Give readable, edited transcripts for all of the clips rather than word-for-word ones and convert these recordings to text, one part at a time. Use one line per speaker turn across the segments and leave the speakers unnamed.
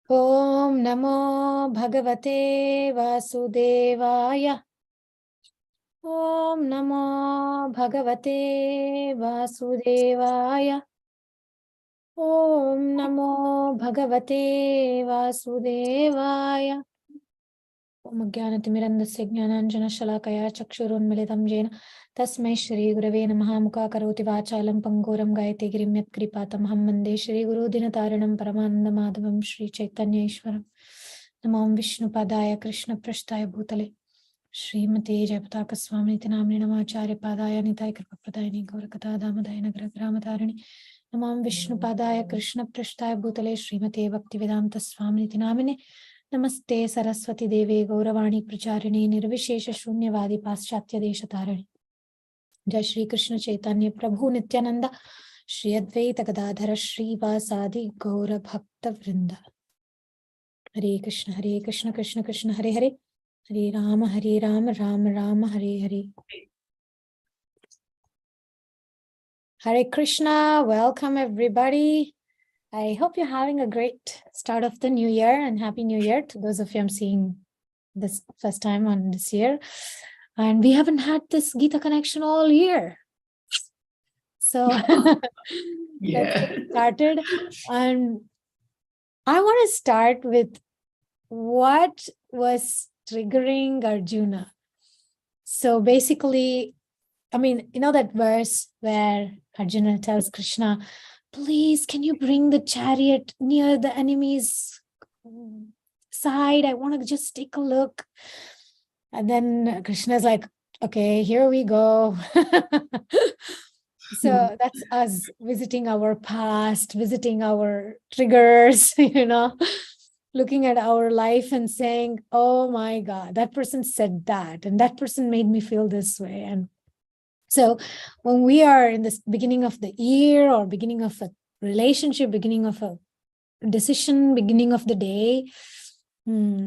Om Namo Bhagavate Vasudevaya. Om Namo Bhagavate Vasudevaya. Om Namo Bhagavate Vasudevaya. Om Jnanatimirandasya Jnananjana Shalakaya Chakshurunmilitam Jena Tasmai Shri Gurave Namaha Mukha Karoti Vachalam Pangoram Gayate Girim Yat Kripatam Ham Vande Shri Guru Dinataranam Paramananda Madhavam Shri Chaitanya Ishwaram Namam Vishnu Padaya Krishna Prashtaya Bhutale Srimate Jayapataka Swamiti Namni Namacharya Padaya Nitai Kripa Pradayani Gaurakata Damadaya Nagra Gramatarani Namam Vishnu Padaya Krishna Prashtaya Bhutale Srimate Bhaktivedanta Swamiti Namine Namaste Saraswati Devi Gauravani Pracharini Nirvishesha Shunyavadi Paschatya Deshatarani Jai Shri Krishna Chaitanya Prabhu Nityananda Shri Advaita Gadadhara Shri Vasadi Gaura Bhakta Vrinda Hare Krishna Krishna Krishna Hare Hare Hare Rama Rama Rama Hare Hare Hare Krishna, welcome everybody. I hope you're having a great start of the new year and Happy New Year to those of you I'm seeing this first time on this year. And we haven't had this Gita connection all year. So let's get started. And I want to start with what was triggering Arjuna. So basically, I mean, you know that verse where Arjuna tells Krishna, please, can you bring the chariot near the enemy's side? I want to just take a look. And then Krishna's like, okay, here we go. So that's us visiting our past, visiting our triggers, looking at our life and saying, oh my God, that person said that, and that person made me feel this way. And so when we are in the beginning of the year or beginning of a relationship, beginning of a decision, beginning of the day,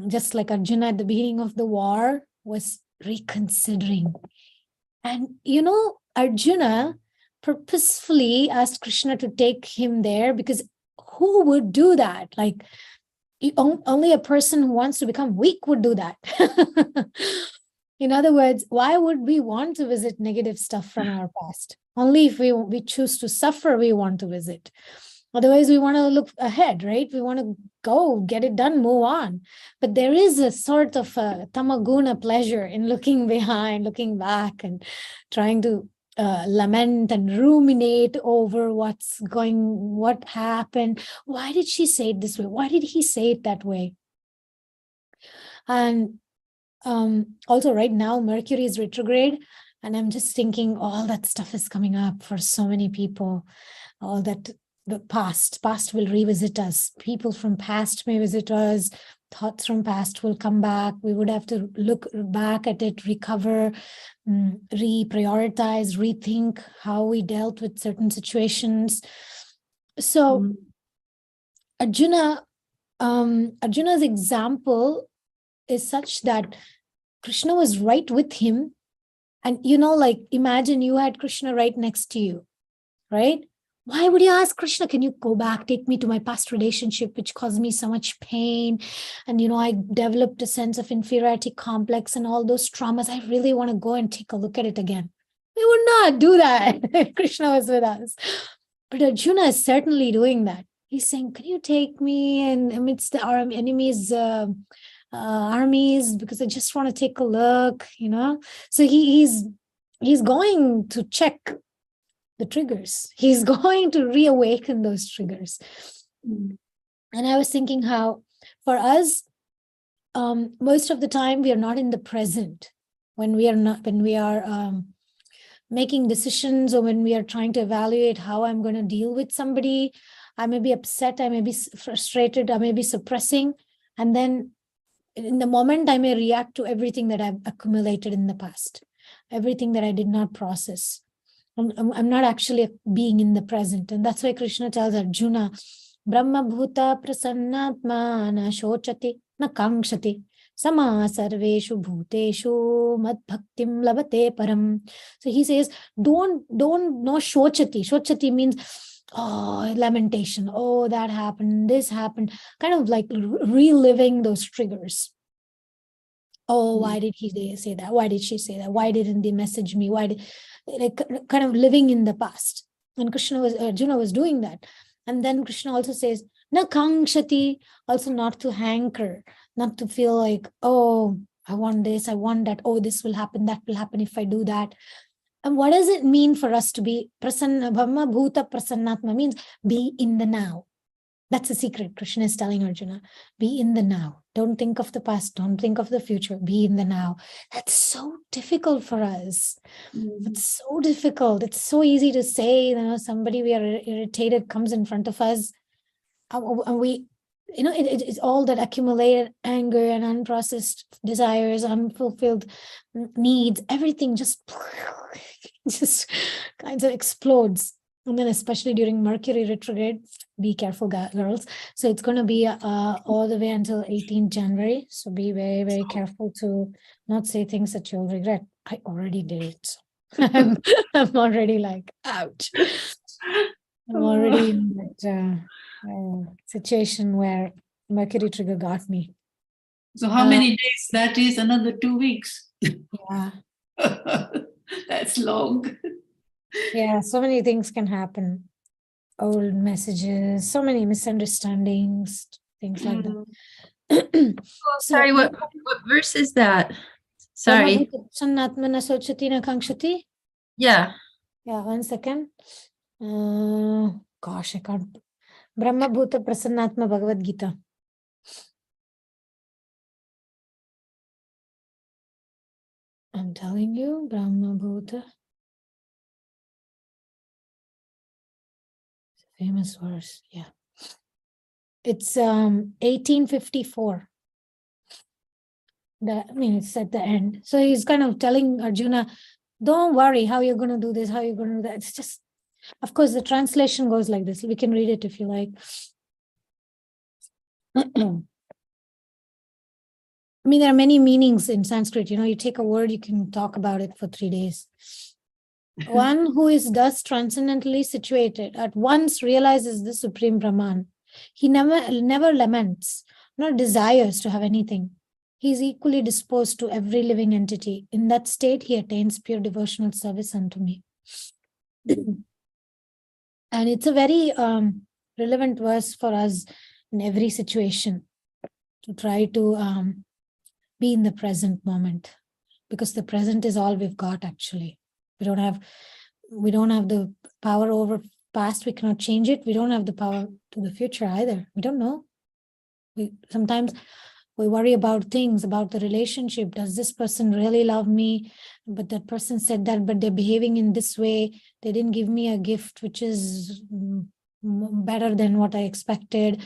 just like Arjuna at the beginning of the war was reconsidering. And, Arjuna purposefully asked Krishna to take him there because who would do that? Like only a person who wants to become weak would do that. In other words, why would we want to visit negative stuff from our past? Only if we choose to suffer, we want to visit. Otherwise, we want to look ahead, right? We want to go, get it done, move on. But there is a sort of a tamaguna pleasure in looking behind, looking back, and trying to lament and ruminate over what happened. Why did she say it this way? Why did he say it that way? And also right now, Mercury is retrograde, and I'm just thinking all that stuff is coming up for so many people. All that the past will revisit us. People from past may visit us. Thoughts from past will come back. We would have to look back at it, recover, reprioritize, rethink how we dealt with certain situations. So Arjuna's example is such that Krishna was right with him. And, imagine you had Krishna right next to you, right? Why would you ask Krishna, can you go back, take me to my past relationship, which caused me so much pain? And, I developed a sense of inferiority complex and all those traumas. I really want to go and take a look at it again. We would not do that if Krishna was with us. But Arjuna is certainly doing that. He's saying, can you take me in amidst our enemies' armies, because I just want to take a look, So he's going to check the triggers. He's going to reawaken those triggers. And I was thinking how for us, most of the time we are not in the present when we are making decisions, or when we are trying to evaluate how I'm going to deal with somebody. I may be upset, I may be frustrated, I may be suppressing, and then in the moment, I may react to everything that I've accumulated in the past, everything that I did not process. I'm not actually being in the present. And that's why Krishna tells Arjuna, Brahma Bhuta Prasannatma na shochati na kankshati sama sarveshu bhuteshu mad bhaktim labate param. So he says, don't no shochati. Shochati means lamentation. Oh, that happened, this happened, kind of like reliving those triggers. Oh, why did he say that? Why did she say that? Why didn't they message me? Why did, like, kind of living in the past? And Arjuna was doing that. And then Krishna also says, na kangshati, also not to hanker, not to feel like, oh, I want this, I want that. Oh, this will happen, that will happen if I do that. And what does it mean for us to be prasanna, brahma bhuta prasannatma, means be in the now. That's the secret. Krishna is telling Arjuna, be in the now. Don't think of the past. Don't think of the future. Be in the now. That's so difficult for us. It's so difficult. It's so easy to say, somebody we are irritated comes in front of us. And we, it's all that accumulated anger and unprocessed desires, unfulfilled needs, everything just kind of explodes. And then especially during Mercury retrograde, be careful, girls. So it's going to be all the way until 18th January. So be very, very careful to not say things that you'll regret. I already did it. I'm already like, ouch. I'm already in that situation where Mercury trigger got me.
So how many days? That is another 2 weeks.
Yeah.
That's long.
Yeah, so many things can happen. Old messages, so many misunderstandings, things like that.
Sorry, what verse is that? Sorry. Yeah.
Yeah, 1 second. Gosh, I can't. Brahma Bhuta Prasannatma Bhagavad Gita. I'm telling you, Brahma Bhuta. Famous verse, yeah. It's 1854. It's at the end. So he's kind of telling Arjuna, don't worry how you're going to do this, how you're going to do that. It's just, of course, the translation goes like this. We can read it if you like. There are many meanings in Sanskrit. You take a word, you can talk about it for 3 days. One who is thus transcendently situated at once realizes the supreme Brahman. He never laments, nor desires to have anything. He is equally disposed to every living entity. In that state, he attains pure devotional service unto me. And it's a very relevant verse for us in every situation, to try to be in the present moment, because the present is all we've got. Actually, we don't have the power over past. We cannot change it. We don't have the power to the future either. We don't know. Sometimes we worry about things, about the relationship. Does this person really love me? But that person said that, but they're behaving in this way. They didn't give me a gift, which is better than what I expected.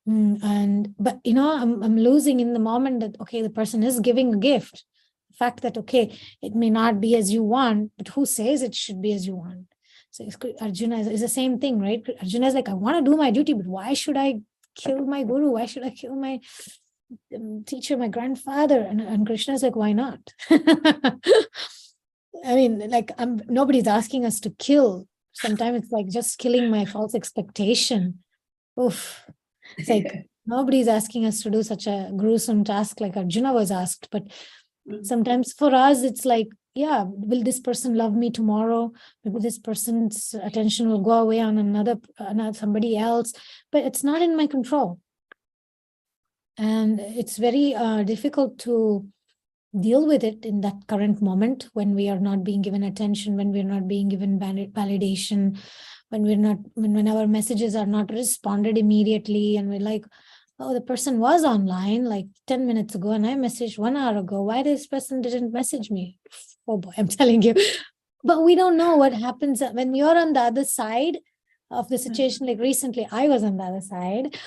But I'm losing in the moment that, okay, the person is giving a gift. The fact that, okay, it may not be as you want, but who says it should be as you want? So Arjuna is the same thing, right? Arjuna is like, I want to do my duty, but why should I kill my guru? Why should I kill my teacher, my grandfather? And Krishna is like, why not? Nobody's asking us to kill. Sometimes it's like just killing my false expectation. Oof. It's like nobody's asking us to do such a gruesome task like Arjuna was asked. But sometimes for us, it's like, yeah, will this person love me tomorrow? Maybe this person's attention will go away on another somebody else, but it's not in my control. And it's very difficult to deal with it in that current moment when we are not being given attention, when we're not being given validation, when our messages are not responded immediately, and we're like, oh, the person was online like 10 minutes ago and I messaged 1 hour ago. Why this person didn't message me? Oh boy, I'm telling you. But we don't know what happens when you're on the other side of the situation. Like recently, I was on the other side.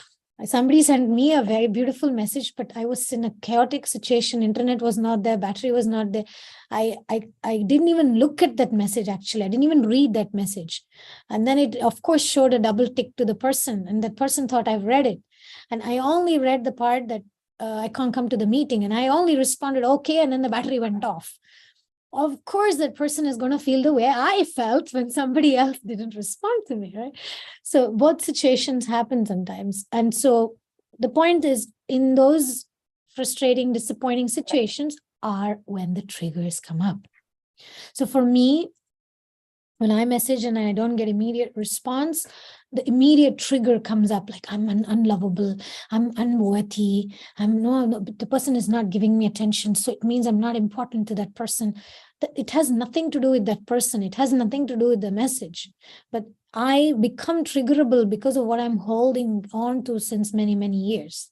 Somebody sent me a very beautiful message, but I was in a chaotic situation. Internet was not there. Battery was not there. I didn't even look at that message, actually. I didn't even read that message. And then it, of course, showed a double tick to the person. And that person thought I've read it. And I only read the part that I can't come to the meeting. And I only responded, okay. And then the battery went off. of course that person is going to feel the way I felt when somebody else didn't respond to me, right? So both situations happen sometimes. And so the point is, in those frustrating, disappointing situations are when the triggers come up. So for me, when I message and I don't get immediate response, the immediate trigger comes up, like I'm unlovable, I'm unworthy, no, the person is not giving me attention, so it means I'm not important to that person. It has nothing to do with that person. It has nothing to do with the message. But I become triggerable because of what I'm holding on to since many, many years.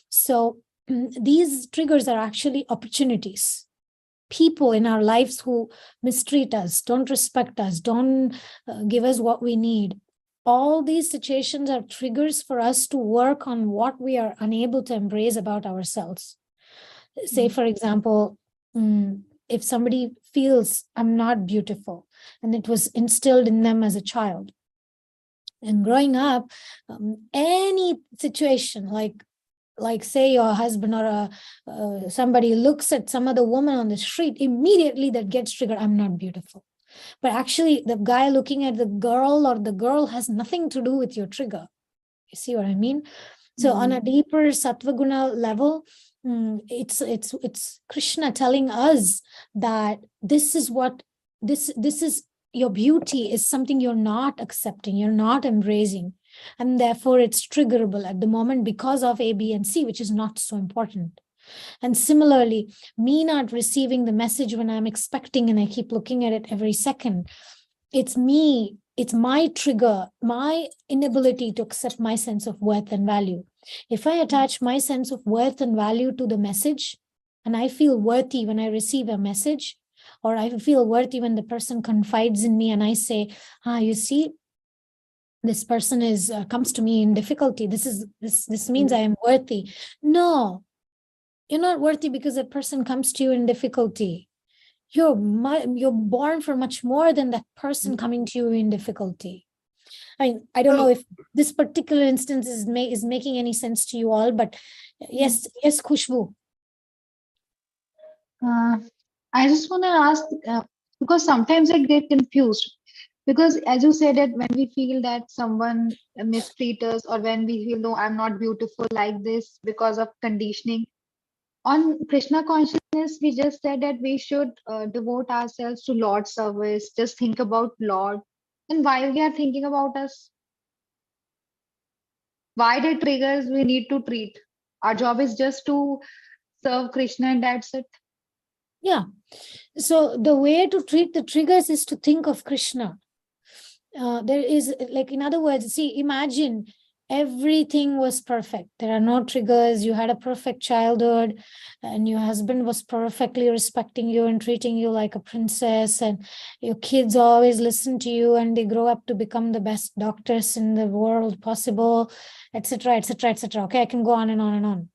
So these triggers are actually opportunities. People in our lives who mistreat us, don't respect us, don't give us what we need. All these situations are triggers for us to work on what we are unable to embrace about ourselves. Say, for example, if somebody feels I'm not beautiful, and it was instilled in them as a child, and growing up, any situation, like say your husband or somebody looks at some other woman on the street, immediately that gets triggered, I'm not beautiful. But actually the guy looking at the girl or the girl has nothing to do with your trigger. You see what I mean? So on a deeper sattva guna level, it's Krishna telling us that this is your beauty is something you're not accepting, you're not embracing. And therefore it's triggerable at the moment because of A, B, and C, which is not so important. And similarly, me not receiving the message when I'm expecting and I keep looking at it every second, it's my trigger, my inability to accept my sense of worth and value. If I attach my sense of worth and value to the message, and I feel worthy when I receive a message, or I feel worthy when the person confides in me and I say, you see, this person comes to me in difficulty. This means I am worthy. No, you're not worthy because that person comes to you in difficulty. You're born for much more than that person coming to you in difficulty. I don't know if this particular instance is making any sense to you all, but yes, Khushbu.
I just want to ask, because sometimes I get confused. Because as you said, that when we feel that someone mistreats us, or when we feel, no, I'm not beautiful like this because of conditioning, on Krishna consciousness, we just said that we should devote ourselves to Lord service, just think about Lord. And while we are thinking about us, why the triggers we need to treat? Our job is just to serve Krishna, and that's it.
Yeah. So the way to treat the triggers is to think of Krishna. There is, like, in other words, see, imagine everything was perfect. There are no triggers. You had a perfect childhood, and your husband was perfectly respecting you and treating you like a princess, and your kids always listen to you, and they grow up to become the best doctors in the world possible, etc., etc., etc. Okay, I can go on and on and on.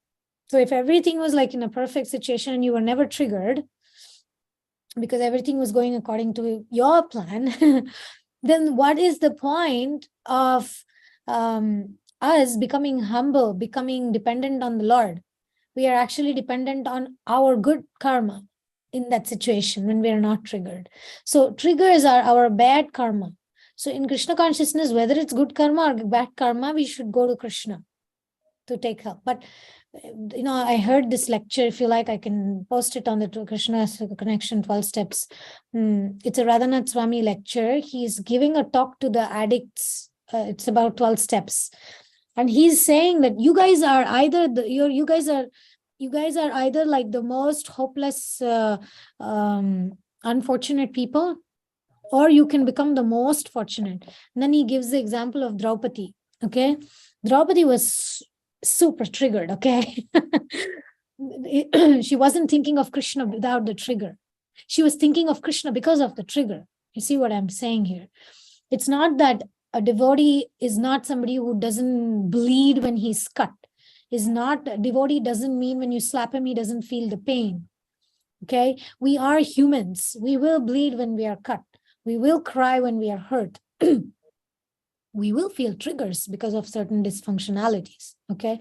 So if everything was like in a perfect situation and you were never triggered because everything was going according to your plan, then what is the point of us becoming humble, becoming dependent on the Lord? We are actually dependent on our good karma in that situation when we are not triggered. So triggers are our bad karma. So in Krishna consciousness, whether it's good karma or bad karma, we should go to Krishna to take help. But I heard this lecture. If you like, I can post it on the Krishna Connection 12 Steps. It's a Radhanath Swami lecture. He's giving a talk to the addicts. It's about 12 steps. And he's saying that you guys are either you guys are either like the most hopeless, unfortunate people, or you can become the most fortunate. And then he gives the example of Draupadi. Okay, Draupadi was super triggered. Okay, she wasn't thinking of Krishna without the trigger. She was thinking of Krishna because of the trigger. You see what I'm saying here? It's not that a devotee is not somebody who doesn't bleed when he's cut. Is not a devotee doesn't mean when you slap him, he doesn't feel the pain. Okay, we are humans. We will bleed when we are cut. We will cry when we are hurt. we will feel triggers because of certain dysfunctionalities. Okay.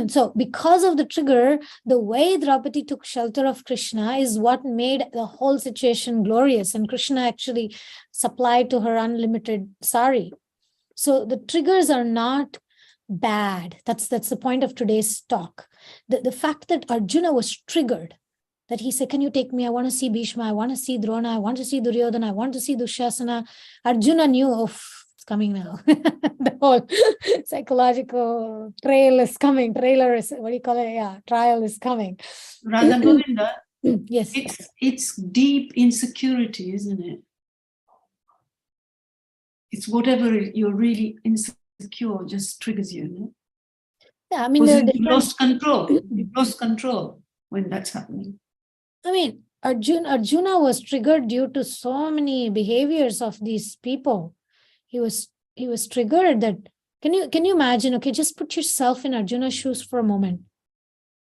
So because of the trigger, the way Draupadi took shelter of Krishna is what made the whole situation glorious. And Krishna actually supplied to her unlimited sari. So the triggers are not bad. That's the point of today's talk. The fact that Arjuna was triggered, that he said, can you take me? I want to see Bhishma. I want to see Drona. I want to see Duryodhana. I want to see Dushasana. Arjuna knew, oh, it's coming now. The whole psychological trail is coming. Trailer is, what do you call it? Yeah, trial is coming.
Radha Govinda,
Yes.
it's deep insecurity, isn't it? It's whatever you're really insecure just triggers you. No?
Yeah, I mean, there are
you
different...
lost control. You lost control when that's happening.
I mean, Arjuna was triggered due to so many behaviors of these people. He was triggered that, can you imagine? Okay, just put yourself in Arjuna's shoes for a moment.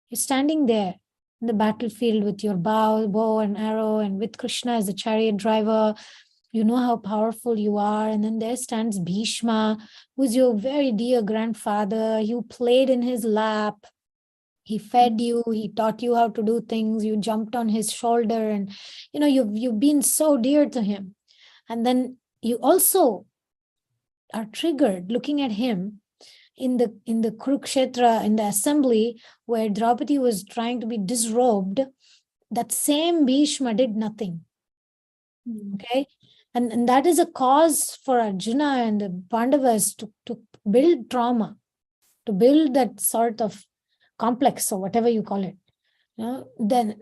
You're standing there in the battlefield with your bow and arrow, and with Krishna as the chariot driver. You know how powerful you are. And then there stands Bhishma, who's your very dear grandfather. You played in his lap. He fed you, he taught you how to do things, you jumped on his shoulder, and you've been so dear to him. And then you also are triggered looking at him in the Kurukshetra, in the assembly where Draupadi was trying to be disrobed. That same Bhishma did nothing. Okay. And that is a cause for Arjuna and the Pandavas to build trauma, to build that sort of complex or whatever you call it. Then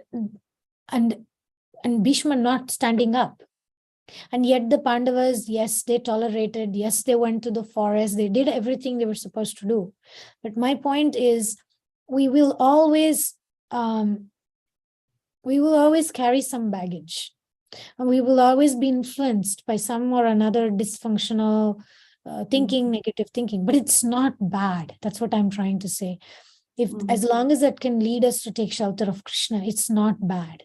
and Bhishma not standing up. And yet the Pandavas, yes, they tolerated, yes, they went to the forest, they did everything they were supposed to do. But my point is, we will always carry some baggage. And we will always be influenced by some or another dysfunctional thinking, negative thinking. But it's not bad. That's what I'm trying to say. As long as that can lead us to take shelter of Krishna, it's not bad.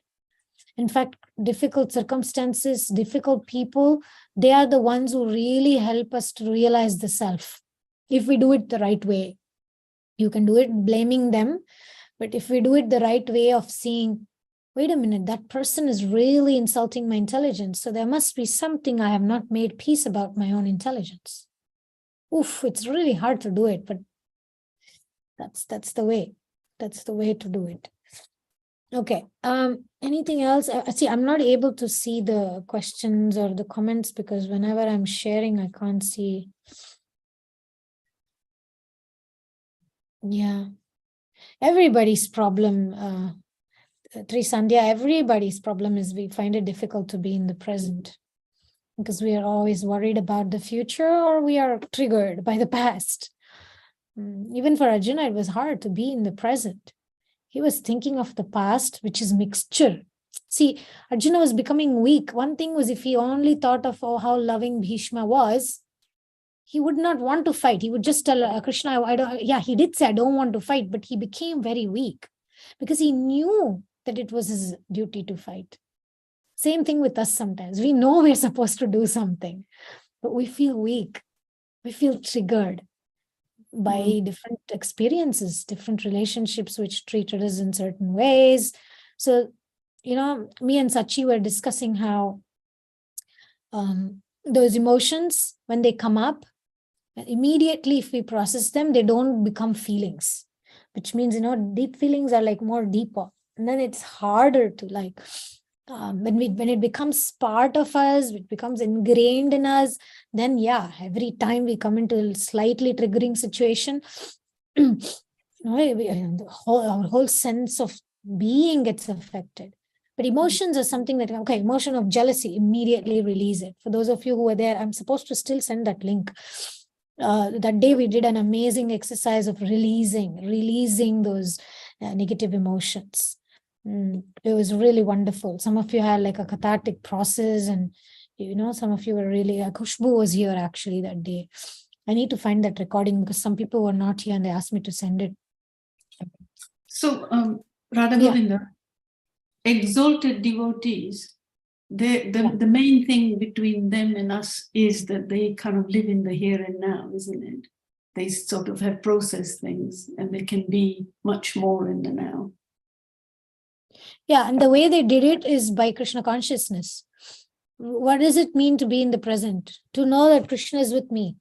In fact, difficult circumstances, difficult people, they are the ones who really help us to realize the self. If we do it the right way, you can do it blaming them. But if we do it the right way of seeing, wait a minute, that person is really insulting my intelligence. So there must be something I have not made peace about my own intelligence. Oof, it's really hard to do it, but that's the way. That's the way to do it. Okay. Anything else? See, I'm not able to see the questions or the comments because whenever I'm sharing, I can't see. Yeah. Everybody's problem, Trisandhya, everybody's problem is we find it difficult to be in the present because we are always worried about the future or we are triggered by the past. Even for Arjuna, it was hard to be in the present. He was thinking of the past, which is mixture. See, Arjuna was becoming weak. One thing was if he only thought of how loving Bhishma was, he would not want to fight. He would just tell Krishna, he did say, I don't want to fight, but he became very weak because he knew that it was his duty to fight. Same thing with us sometimes. We know we're supposed to do something, but we feel weak. We feel triggered by different experiences, different relationships which treated us in certain ways. So, me and Sachi were discussing how those emotions, when they come up, immediately if we process them, they don't become feelings, which means, deep feelings are like more deeper. And then it's harder to when it becomes part of us, it becomes ingrained in us, then every time we come into a slightly triggering situation, our whole sense of being gets affected. But emotions are something that, emotion of jealousy, immediately release it. For those of you who are there, I'm supposed to still send that link. That day we did an amazing exercise of releasing those negative emotions. It was really wonderful. Some of you had like a cathartic process, and some of you were really, Khushbu was here actually that day. I need to find that recording because some people were not here and they asked me to send it.
So Radha Govinda, exalted devotees, the main thing between them and us is that they kind of live in the here and now, isn't it? They sort of have processed things and they can be much more in the now.
Yeah, and the way they did it is by Krishna consciousness. What does it mean to be in the present? To know that Krishna is with me.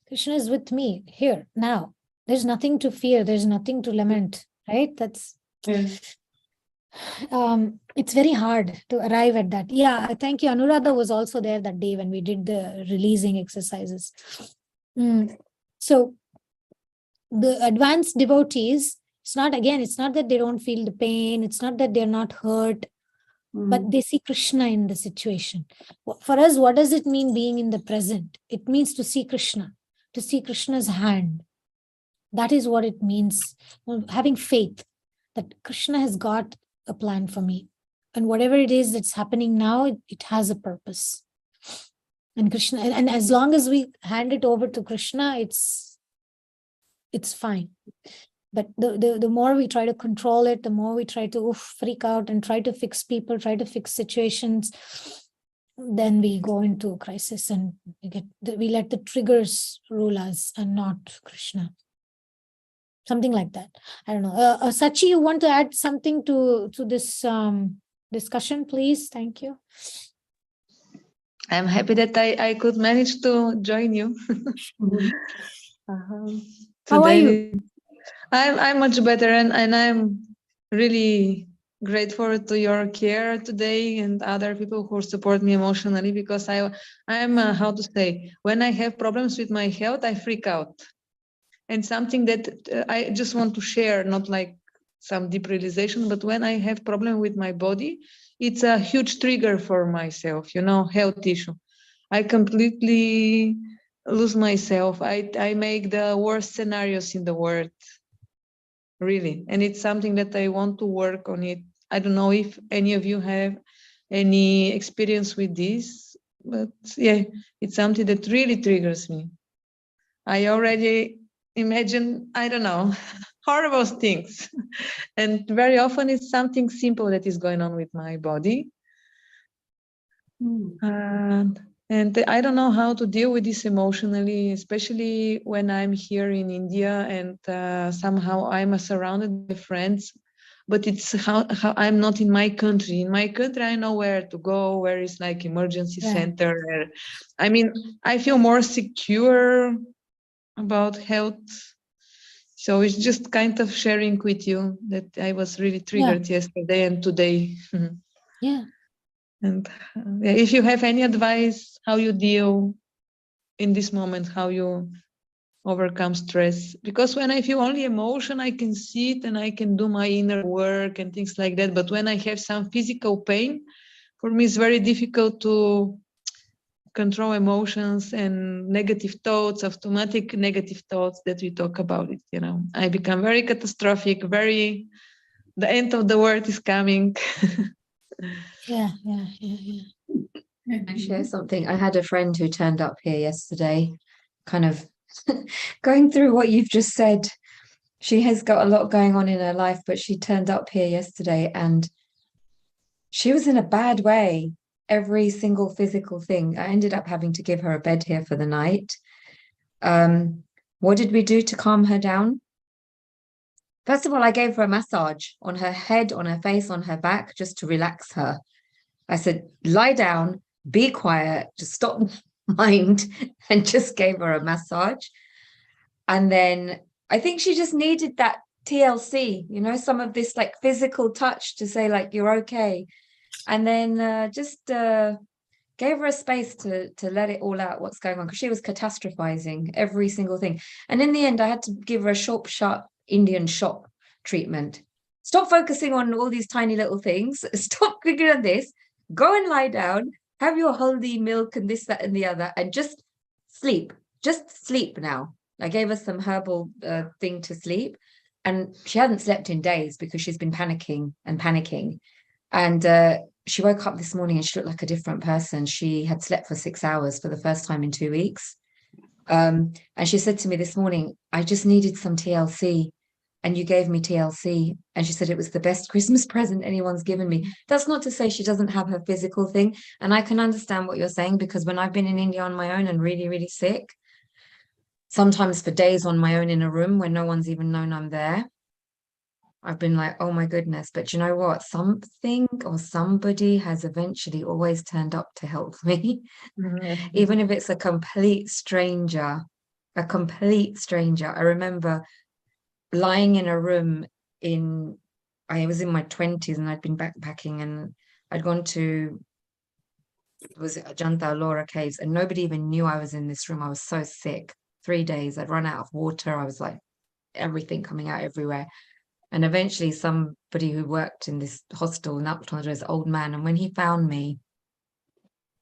Krishna is with me here, now. There's nothing to fear. There's nothing to lament, right? That's, it's very hard to arrive at that. Yeah, thank you. Anuradha was also there that day when we did the releasing exercises. So the advanced devotees, it's not that they don't feel the pain. It's not that they're not hurt, but they see Krishna in the situation. For us, what does it mean being in the present? It means to see Krishna, to see Krishna's hand. That is what it means. Having faith that Krishna has got a plan for me. And whatever it is that's happening now, it has a purpose. And Krishna, and as long as we hand it over to Krishna, it's fine. But the more we try to control it, the more we try to freak out and try to fix people, try to fix situations, then we go into a crisis and we let the triggers rule us and not Krishna. Something like that. I don't know. Sachi, you want to add something to this discussion, please? Thank you.
I'm happy that I could manage to join you.
How are you?
I'm much better, and I'm really grateful to your care today and other people who support me emotionally, because I'm how to say, when I have problems with my health, I freak out. And something that I just want to share, not like some deep realization, but when I have problem with my body, it's a huge trigger for myself, health issue. I completely lose myself. I make the worst scenarios in the world, really. And it's something that I want to work on it. I don't know if any of you have any experience with this, but yeah, it's something that really triggers me. I already imagine, I don't know, horrible things. And very often it's something simple that is going on with my body. And I don't know how to deal with this emotionally, especially when I'm here in India and somehow I'm surrounded by friends, but it's how I'm not in my country. In my country, I know where to go, where is like emergency center. I mean, I feel more secure about health. So it's just kind of sharing with you that I was really triggered yesterday and today.
Yeah.
And if you have any advice, how you deal in this moment, how you overcome stress, because when I feel only emotion, I can sit and I can do my inner work and things like that. But when I have some physical pain, for me, it's very difficult to control emotions and negative thoughts, automatic negative thoughts that we talk about it. I become very catastrophic, the end of the world is coming.
Yeah.
Can I share something? I had a friend who turned up here yesterday, kind of going through what you've just said. She has got a lot going on in her life, but she turned up here yesterday and she was in a bad way. Every single physical thing. I ended up having to give her a bed here for the night. What did we do to calm her down? First of all, I gave her a massage on her head, on her face, on her back, just to relax her. I said, lie down, be quiet, just stop mind, and just gave her a massage. And then I think she just needed that TLC, some of this like physical touch to say like, you're okay. And then just gave her a space to let it all out, what's going on, because she was catastrophizing every single thing. And in the end, I had to give her a short, sharp Indian shock treatment. Stop focusing on all these tiny little things. Stop thinking of this. Go and lie down, have your haldi milk and this, that, and the other, and just sleep. Just sleep now. I gave her some herbal thing to sleep. And she hadn't slept in days because she's been panicking. And she woke up this morning and she looked like a different person. She had slept for 6 hours for the first time in 2 weeks. And she said to me this morning, I just needed some TLC. and you gave me TLC. And she said it was the best Christmas present anyone's given me. That's not to say she doesn't have her physical thing. And I can understand what you're saying, because when I've been in India on my own and really, really sick, sometimes for days on my own in a room where no one's even known I'm there, I've been like, oh my goodness. But you know what? Something or somebody has eventually always turned up to help me, even if it's a complete stranger. A complete stranger. I remember lying in a room I was in my 20s and I'd been backpacking, and I'd gone to, was it Ajanta Ellora caves, and nobody even knew I was in this room. I was so sick. 3 days, I'd run out of water. I was like, everything coming out everywhere. And eventually somebody who worked in this hostel in Upton, this old man, and when he found me,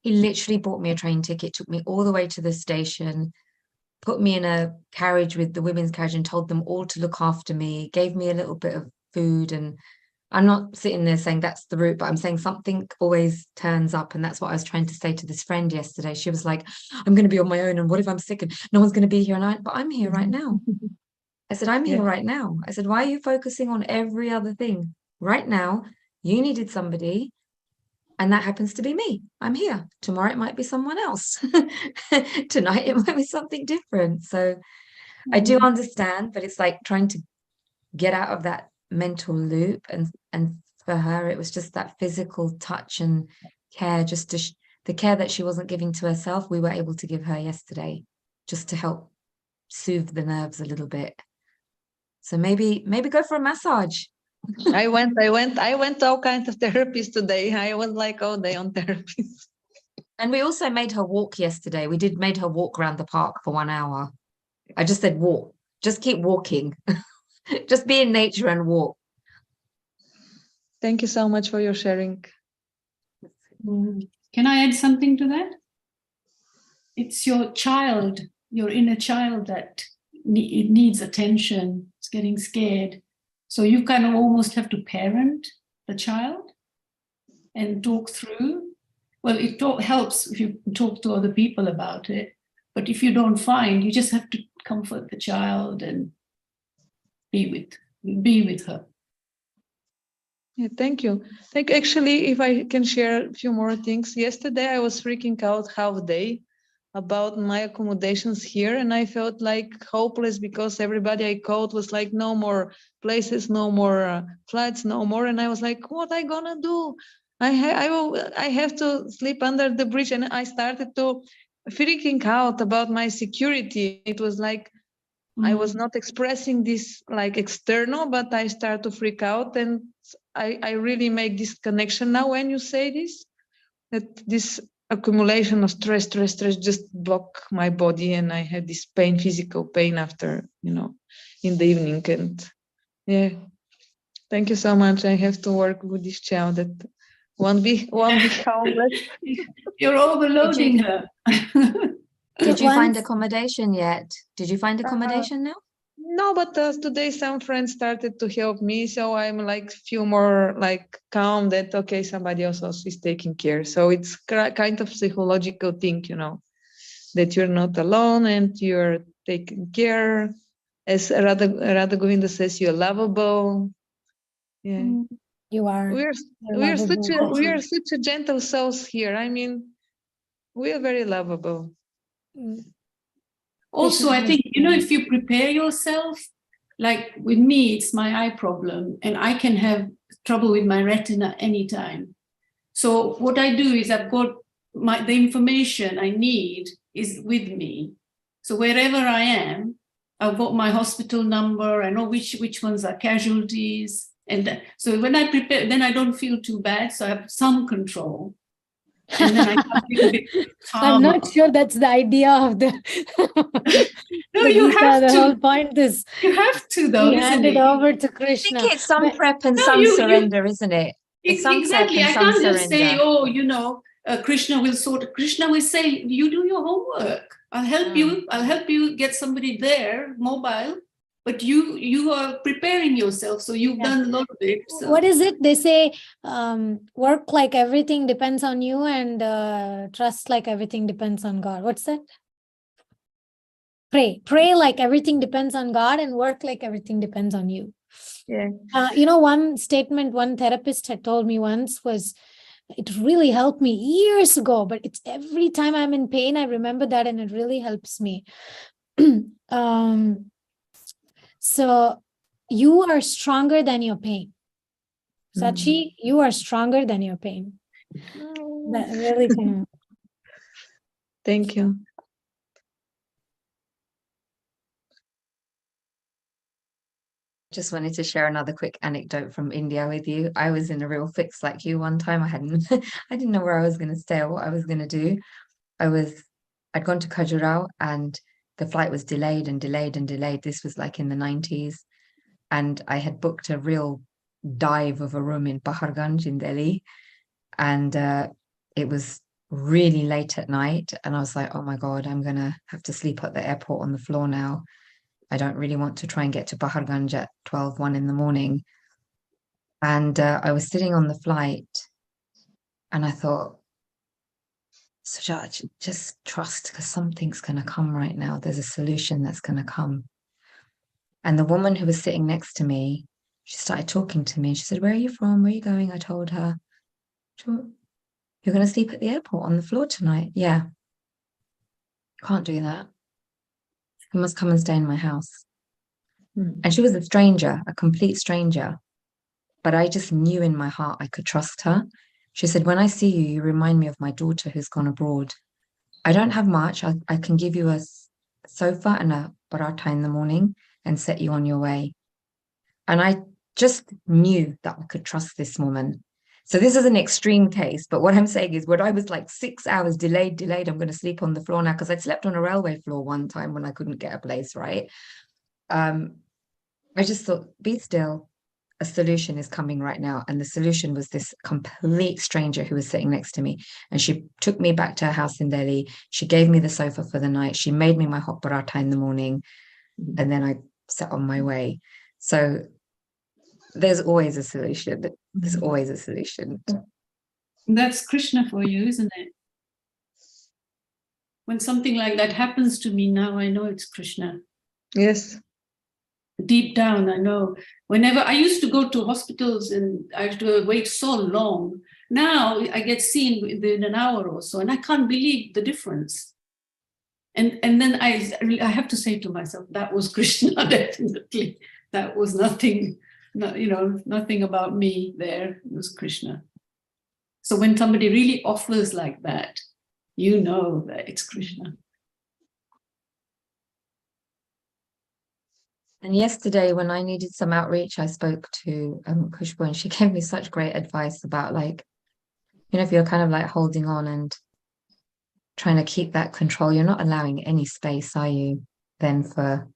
he literally bought me a train ticket, took me all the way to the station, put me in a carriage with the women's carriage and told them all to look after me, gave me a little bit of food. And I'm not sitting there saying that's the route, but I'm saying something always turns up. And that's what I was trying to say to this friend yesterday. She was like, I'm going to be on my own, and what if I'm sick and no one's going to be here? But I'm here right now. I said, I'm here right now. I said, why are you focusing on every other thing? Right now, you needed somebody, and that happens to be me. I'm here. Tomorrow it might be someone else. Tonight it might be something different. So I do understand, but it's like trying to get out of that mental loop. And for her, it was just that physical touch and care, just to the care that she wasn't giving to herself, we were able to give her yesterday, just to help soothe the nerves a little bit. So maybe go for a massage.
I went to all kinds of therapies today. I was like all day on therapies.
And we also made her walk yesterday. We made her walk around the park for 1 hour. I just said, walk, just keep walking. Just be in nature and walk.
Thank you so much for your sharing.
Can I add something to that? It's your child, your inner child, that it needs attention. It's getting scared. So you kind of almost have to parent the child and talk through. Well, it helps if you talk to other people about it. But if you don't find, you just have to comfort the child and be with her.
Yeah, thank you. Actually, if I can share a few more things. Yesterday, I was freaking out half day about my accommodations here, and I felt like hopeless because everybody I called was like, no more places, no more flights, no more. And I was like, what I gonna do? I have to sleep under the bridge. And I started to freaking out about my security. It was like, I was not expressing this like external, but I start to freak out. And I really make this connection now when you say this, that this accumulation of stress just block my body, and I had this pain, physical pain after, in the evening. And yeah, thank you so much. I have to work with this child that won't be homeless.
You're overloading her.
Did you find accommodation yet? Did you find accommodation now?
No, but today some friends started to help me, so I'm like feel more like calm that okay, somebody else is taking care. So it's kind of psychological thing, that you're not alone and you're taken care. As Radha Govinda says, you're lovable. Yeah,
You are.
we are such a gentle souls here. I mean, we are very lovable.
Also, I think, if you prepare yourself, like with me, it's my eye problem, and I can have trouble with my retina anytime. So what I do is I've got the information I need is with me. So wherever I am, I've got my hospital number. I know which ones are casualties. And so when I prepare, then I don't feel too bad. So I have some control. And then I feel a bit calmer.
I'm not sure that's the idea of the
no,
the
you
Gita.
have
The
to.
whole point is
You have to, though,
we
isn't
hand it
it?
over to Krishna.
I think it's some prep and some surrender, isn't it? It's some
Exactly.
prep and
I
some
can't just say,
surrender.
Krishna will sort. Krishna will say, you do your homework. I'll help you. I'll help you get somebody there, mobile. But you are preparing yourself, so you've done a lot of it. So.
What is it? They say work like everything depends on you, and trust like everything depends on God. What's that? Pray like everything depends on God, and work like everything depends on you.
Yeah.
One statement one therapist had told me once was, it really helped me years ago, but it's every time I'm in pain, I remember that, and it really helps me. So you are stronger than your pain. Sachi, you are stronger than your pain. That really can.
Thank you.
Just wanted to share another quick anecdote from India with you. I was in a real fix like you one time. I didn't know where I was going to stay or what I was going to do. I'd gone to Khajuraho and the flight was delayed and delayed and delayed. This was like in the 90s. And I had booked a real dive of a room in Paharganj in Delhi. And it was really late at night. And I was like, oh my God, I'm going to have to sleep at the airport on the floor now. I don't really want to try and get to Paharganj at 1 in the morning. And I was sitting on the flight and I thought, Sajat, just trust because something's going to come right now. There's a solution that's going to come. And the woman who was sitting next to me, she started talking to me. She said, where are you from? Where are you going? I told her, sure. You're going to sleep at the airport on the floor tonight? Yeah. Can't do that. You must come and stay in my house. And she was a stranger, a complete stranger. But I just knew in my heart I could trust her. She said, when I see you, you remind me of my daughter who's gone abroad. I don't have much. I can give you a sofa and a paratha in the morning and set you on your way. And I just knew that I could trust this woman. So this is an extreme case. But what I'm saying is when I was like 6 hours delayed, I'm going to sleep on the floor now because I'd slept on a railway floor one time when I couldn't get a place, right? I just thought, be still. A solution is coming right now. And the solution was this complete stranger who was sitting next to me. And she took me back to her house in Delhi. She gave me the sofa for the night. She made me my hot paratha in the morning. And then I set on my way. So there's always a solution. There's always a solution.
That's Krishna for you, isn't it? When something like that happens to me now, I know it's Krishna.
Yes.
Deep down, I know. Whenever I used to go to hospitals and I had to wait so long, now I get seen within an hour or so, and I can't believe the difference. And then I have to say to myself, that was Krishna, definitely. That was nothing, nothing about me there. It was Krishna. So when somebody really offers like that, you know that it's Krishna.
And yesterday, when I needed some outreach, I spoke to Kushbu, and she gave me such great advice about if you're kind of like holding on and trying to keep that control, you're not allowing any space, are you, then for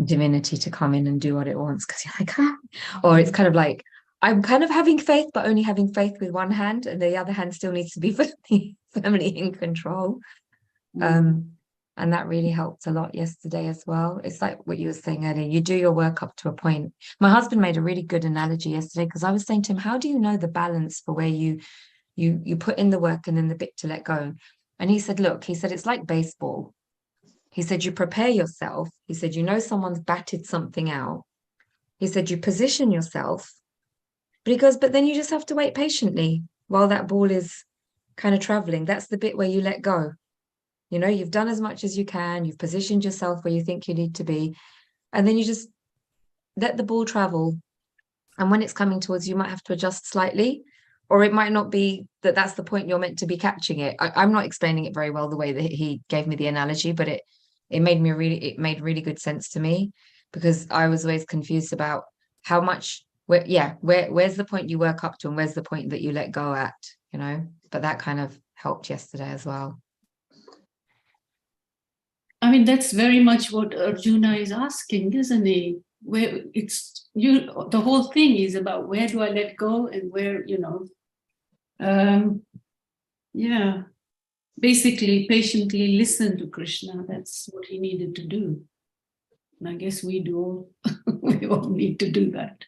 divinity to come in and do what it wants because you're like, or it's kind of like, I'm kind of having faith, but only having faith with one hand, and the other hand still needs to be firmly in control. And that really helped a lot yesterday as well. It's like what you were saying earlier, you do your work up to a point. My husband made a really good analogy yesterday because I was saying to him, how do you know the balance for where you put in the work and then the bit to let go? And he said, look, it's like baseball. He said, you prepare yourself. He said, someone's batted something out. He said, you position yourself. But he goes, but then you just have to wait patiently while that ball is kind of traveling. That's the bit where you let go. You've done as much as you can. You've positioned yourself where you think you need to be. And then you just let the ball travel. And when it's coming towards you, you might have to adjust slightly. Or it might not be that's the point you're meant to be catching it. I'm not explaining it very well the way that he gave me the analogy, but it made really good sense to me because I was always confused about how much, where's the point you work up to and where's the point that you let go at, but that kind of helped yesterday as well.
I mean, that's very much what Arjuna is asking, isn't he? Where the whole thing is about where do I let go and where, basically patiently listen to Krishna. That's what he needed to do. And I guess we all need to do that.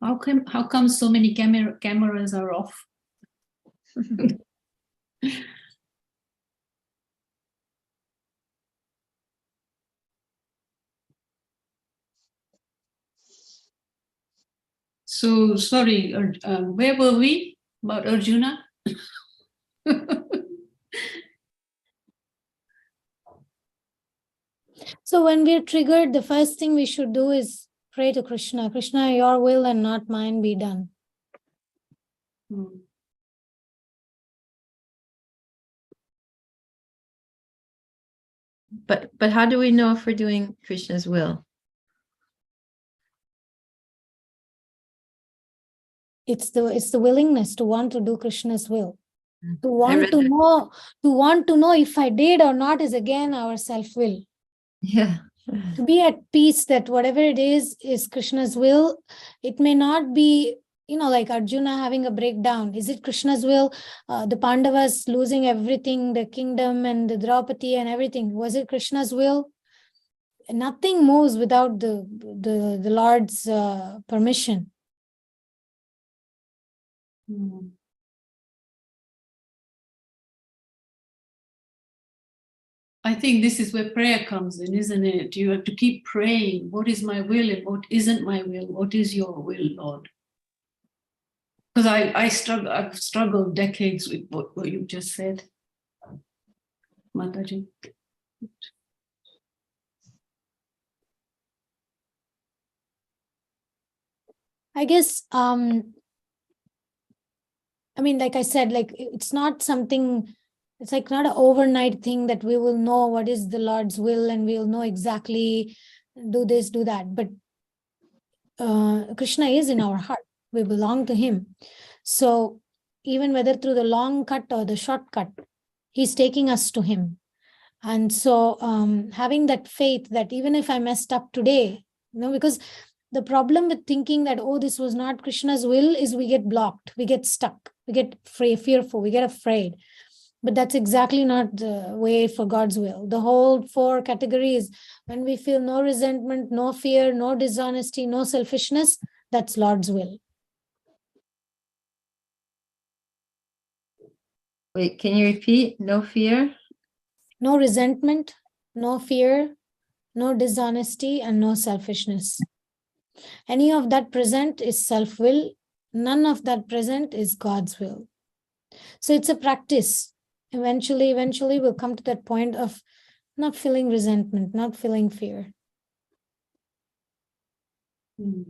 How come so many cameras are off? So sorry, where were we about Arjuna?
So when we're triggered, the first thing we should do is pray to Krishna. Krishna, your will and not mine be done.
Hmm.
But how do we know if we're doing Krishna's will?
It's the willingness to want to do Krishna's will. To
I
want
read
to
that-
know, if I did or not is again our self-will.
Yeah.
To be at peace that whatever it is Krishna's will. It may not be, like Arjuna having a breakdown. Is it Krishna's will? The Pandavas losing everything, the kingdom and the Draupadi and everything. Was it Krishna's will? Nothing moves without the Lord's permission.
Hmm. I think this is where prayer comes in, isn't it? You have to keep praying. What is my will and what isn't my will? What is your will, Lord? Because I've struggled decades with what you just said, Mataji.
I guess, like I said, like it's not something, it's like not an overnight thing that we will know what is the Lord's will and we'll know exactly do this, do that. But Krishna is in our heart. We belong to him. So even whether through the long cut or the shortcut, he's taking us to him. And so having that faith that even if I messed up today, because the problem with thinking that, oh, this was not Krishna's will is we get blocked, we get stuck, we get fearful, we get afraid. But that's exactly not the way for God's will. The whole 4 categories, when we feel no resentment, no fear, no dishonesty, no selfishness, that's Lord's will.
Wait, can you repeat? No fear?
No resentment, no fear, no dishonesty, and no selfishness. Any of that present is self-will. None of that present is God's will. So it's a practice. Eventually, we'll come to that point of not feeling resentment, not feeling fear.
Hmm.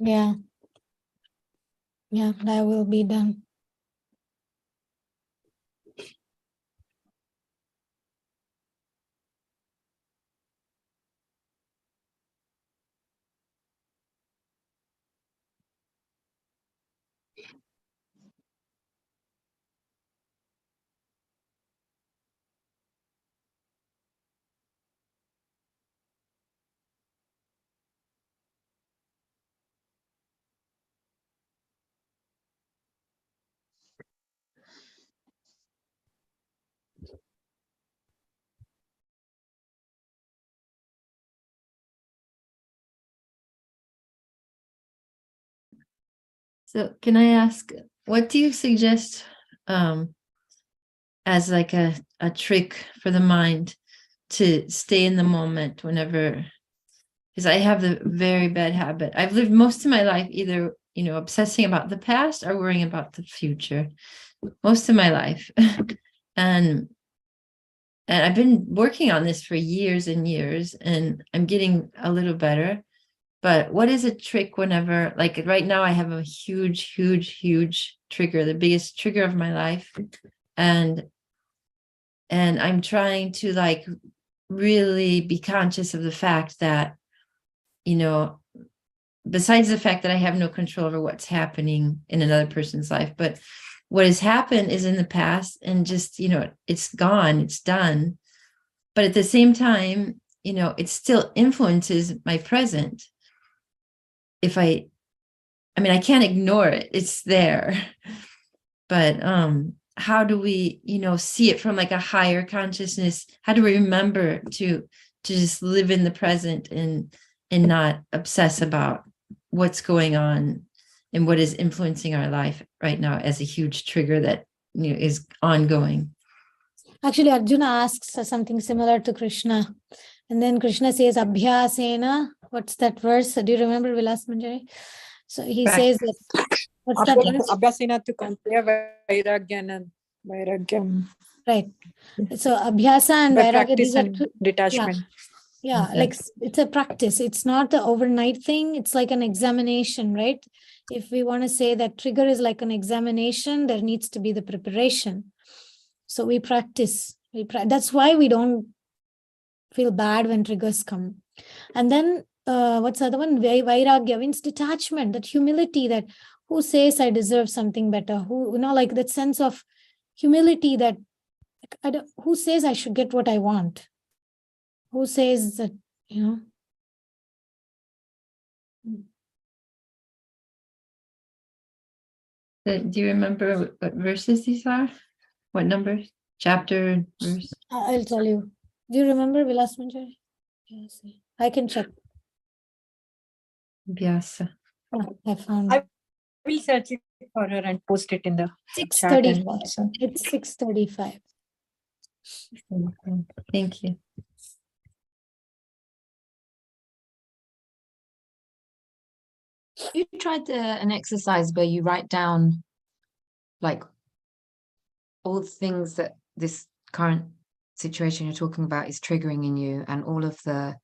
Yeah. Yeah, that will be done.
So can I ask, what do you suggest as like a trick for the mind to stay in the moment whenever, because I have the very bad habit. I've lived most of my life either, obsessing about the past or worrying about the future, most of my life. and I've been working on this for years and years, and I'm getting a little better. But what is a trick whenever, like right now, I have a huge, huge, huge trigger, the biggest trigger of my life. And I'm trying to like
really be conscious of the fact that, you know, besides the fact that I have no control over what's happening in another person's life, but what has happened is in the past, and just, you know, it's gone, it's done. But at the same time, you know, it still influences my present. If I mean, I can't ignore it, it's there. But how do we, you know, see it from like a higher consciousness? How do we remember to just live in the present and not obsess about what's going on and what is influencing our life right now as a huge trigger that, you know, is ongoing?
Actually, Arjuna asks something similar to Krishna. And then Krishna says, Abhyasena. What's that verse? Do you remember, Vilas Manjari? So he says that, what's that verse?
Abhyasena to compare vairagyan and vairagyam.
Right. So Abhyasa and
By
Vairagya,
practice
these are
and
two.
detachment.
Yeah,
Okay.
like it's a practice. It's not the overnight thing. It's like an examination, right? If we want to say that trigger is like an examination, there needs to be the preparation. So we practice. That's why we don't feel bad when triggers come. And then what's the other one? Vairagya means detachment, that humility, that who says I deserve something better? Who, you know, like that sense of humility that who says I should get what I want? Who says that, you know?
Do you remember what verses these are? What numbers? Chapter, verse?
I'll tell you. Do you remember, Vilas Manjari? Yes, I can check.
Yes.
Oh, I found
I
it.
will search it for her and post it in the chat
6:35.
and WhatsApp.
It's 6:35.
Thank you.
You tried an exercise where you write down like all the things that this current situation you're talking about is triggering in you, and all of the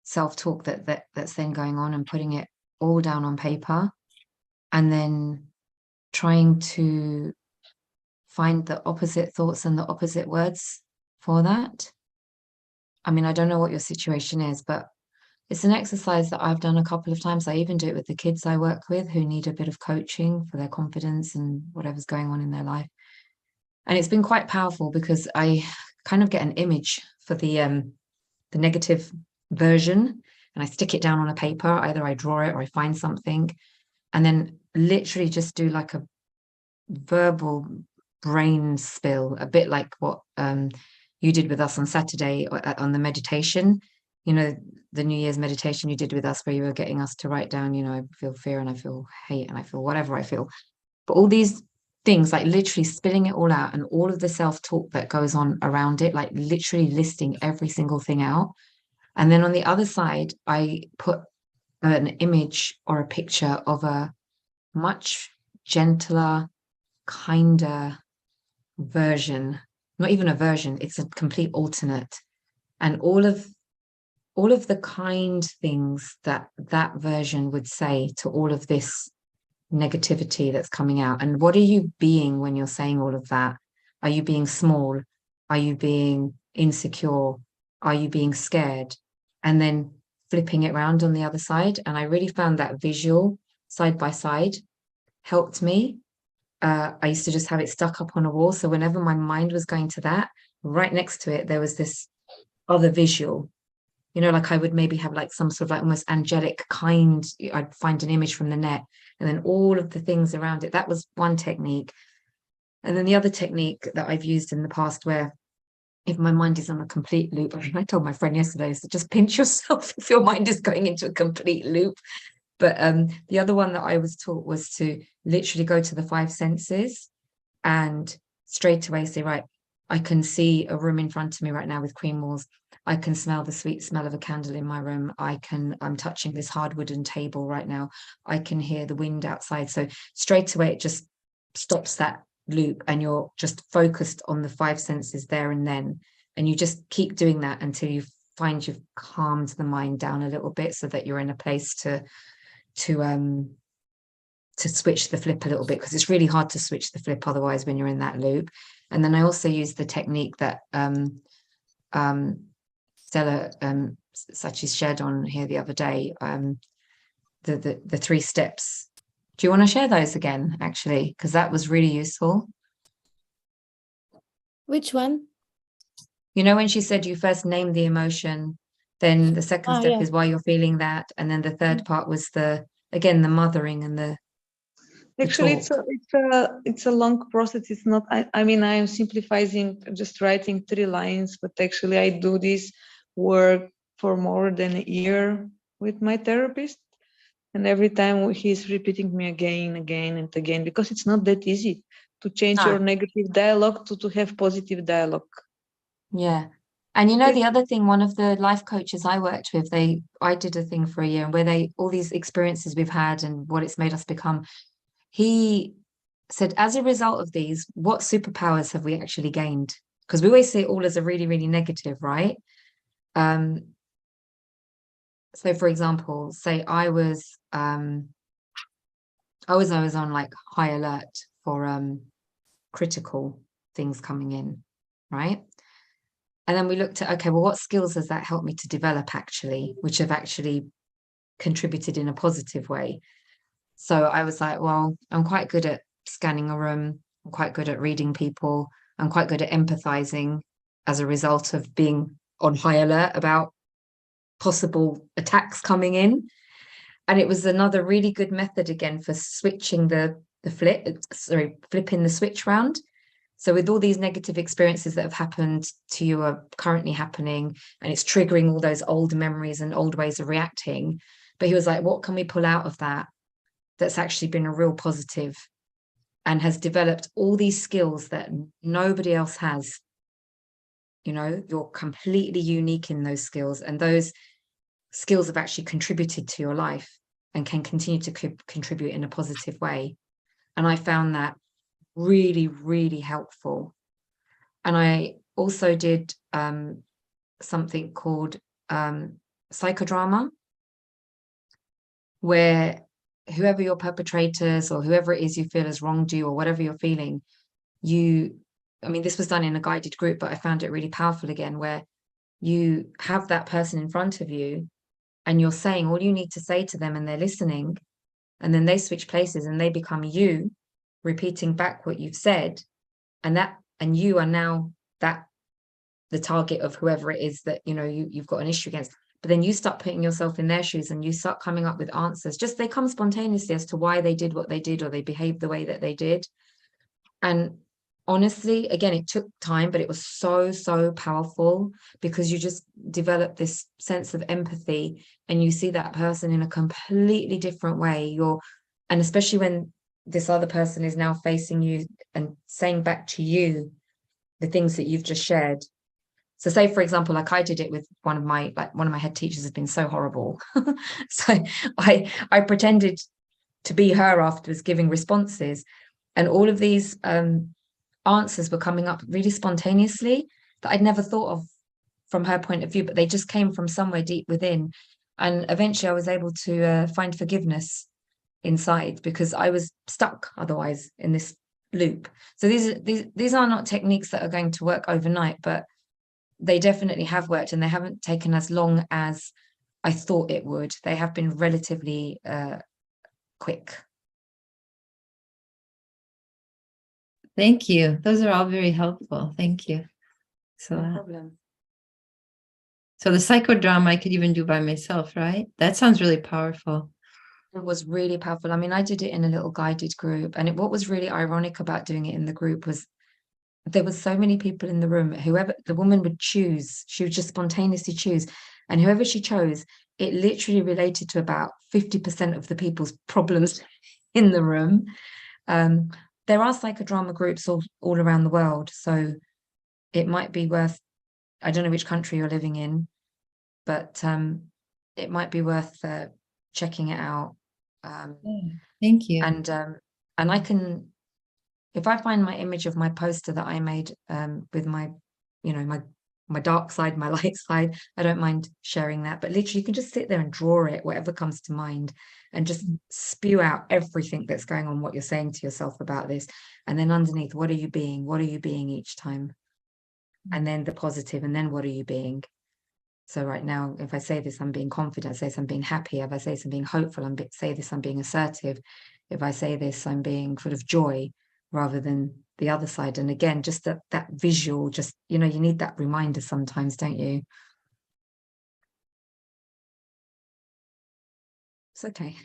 self-talk that's then going on, and putting it all down on paper, and then trying to find the opposite thoughts and the opposite words for that. I mean, I don't know what your situation is, but it's an exercise that I've done a couple of times. I even do it with the kids I work with who need a bit of coaching for their confidence and whatever's going on in their life. And it's been quite powerful because I kind of get an image for the negative version, and I stick it down on a paper. Either I draw it or I find something, and then literally just do like a verbal brain spill, a bit like what you did with us on Saturday on the meditation, you know, the New Year's meditation you did with us, where you were getting us to write down, you know, I feel fear and I feel hate and I feel whatever I feel. But all these things, like literally spilling it all out, and all of the self-talk that goes on around it, like literally listing every single thing out. And then on the other side, I put an image or a picture of a much gentler, kinder version, not even a version, it's a complete alternate. And all of the kind things that version would say to all of this negativity that's coming out. And what are you being when you're saying all of that? Are you being small? Are you being insecure? Are you being scared? And then flipping it around on the other side. And I really found that visual side by side helped me. I used to just have it stuck up on a wall. So whenever my mind was going to that, right next to it, there was this other visual. You know, like I would maybe have like some sort of like almost angelic kind, I'd find an image from the net, and then all of the things around it. That was one technique. And then the other technique that I've used in the past, where if my mind is on a complete loop, I told my friend yesterday, so just pinch yourself if your mind is going into a complete loop. But the other one that I was taught was to literally go to the 5 senses and straight away say, right, I can see a room in front of me right now with cream walls. I can smell the sweet smell of a candle in my room. I'm touching this hard wooden table right now. I can hear the wind outside. So straight away, it just stops that loop, and you're just focused on the 5 senses there and then. And you just keep doing that until you find you've calmed the mind down a little bit, so that you're in a place to switch the flip a little bit, because it's really hard to switch the flip otherwise when you're in that loop. And then I also use the technique that Stella Sachi shared on here the other day, the 3 steps. Do you want to share those again, actually? Because that was really useful.
Which one?
You know, when she said you first name the emotion, then the second step
Yeah.
is why you're feeling that, and then the third part was the mothering and the
Actually,
talk.
it's a long process. It's not. I mean, I am simplifying, just writing 3 lines, but actually, I do this work for more than a year with my therapist, and every time he's repeating me again, and again, because it's not that easy to change
No.
your negative dialogue to have positive dialogue.
Yeah. And you know, the other thing, one of the life coaches I worked with, I did a thing for a year where all these experiences we've had and what it's made us become, he said, as a result of these, what superpowers have we actually gained? Because we always see it all as a really, really negative, right? So for example, say I was always on like high alert for critical things coming in, right? And then we looked at, okay, well, what skills has that helped me to develop actually, which have actually contributed in a positive way? So I was like, well, I'm quite good at scanning a room. I'm quite good at reading people. I'm quite good at empathizing as a result of being on high alert about possible attacks coming in. And it was another really good method again for switching flipping the switch round. So with all these negative experiences that have happened to you are currently happening, and it's triggering all those old memories and old ways of reacting. But he was like, what can we pull out of that that's actually been a real positive and has developed all these skills that nobody else has? You know, you're completely unique in those skills, and those skills have actually contributed to your life and can continue to contribute in a positive way. And I found that really, really helpful. And I also did something called psychodrama, where whoever your perpetrators or whoever it is you feel has wronged you or whatever you're feeling, I mean, this was done in a guided group, but I found it really powerful again, where you have that person in front of you and you're saying all you need to say to them and they're listening, and then they switch places and they become you, repeating back what you've said, and you are now the target of whoever it is that you've got an issue against. But then you start putting yourself in their shoes and you start coming up with answers. Just they come spontaneously as to why they did what they did or they behaved the way that they did. And honestly, again, it took time, but it was so, so powerful, because you just develop this sense of empathy and you see that person in a completely different way. And especially when this other person is now facing you and saying back to you the things that you've just shared. So say, for example, like I did it with one of my head teachers has been so horrible. So I pretended to be her afterwards giving responses, and all of these answers were coming up really spontaneously that I'd never thought of from her point of view, but they just came from somewhere deep within. And eventually I was able to find forgiveness inside, because I was stuck otherwise in this loop. So these are not techniques that are going to work overnight, but they definitely have worked, and they haven't taken as long as I thought it would. They have been relatively quick.
Thank you. Those are all very helpful. Thank you. So,
No problem.
So the psychodrama I could even do by myself, right? That sounds really powerful.
It was really powerful. I mean, I did it in a little guided group, and what was really ironic about doing it in the group was there were so many people in the room. Whoever the woman would choose, she would just spontaneously choose, and whoever she chose, it literally related to about 50% of the people's problems in the room. There are psychodrama groups all around the world, so it might be worth, I don't know which country you're living in, but it might be worth checking it out.
Thank you.
And I can, if I find my image of my poster that I made with my dark side, my light side, I don't mind sharing that. But literally, you can just sit there and draw it, whatever comes to mind, and just spew out everything that's going on, what you're saying to yourself about this. And then underneath, what are you being? What are you being each time? And then the positive, and then what are you being? So right now, if I say this, I'm being confident. I say this, I'm being happy. If I say this, I'm being hopeful. Say this, I'm being assertive. If I say this, I'm being full of joy rather than the other side. And again, just that visual, just, you know, you need that reminder sometimes, don't you? It's okay.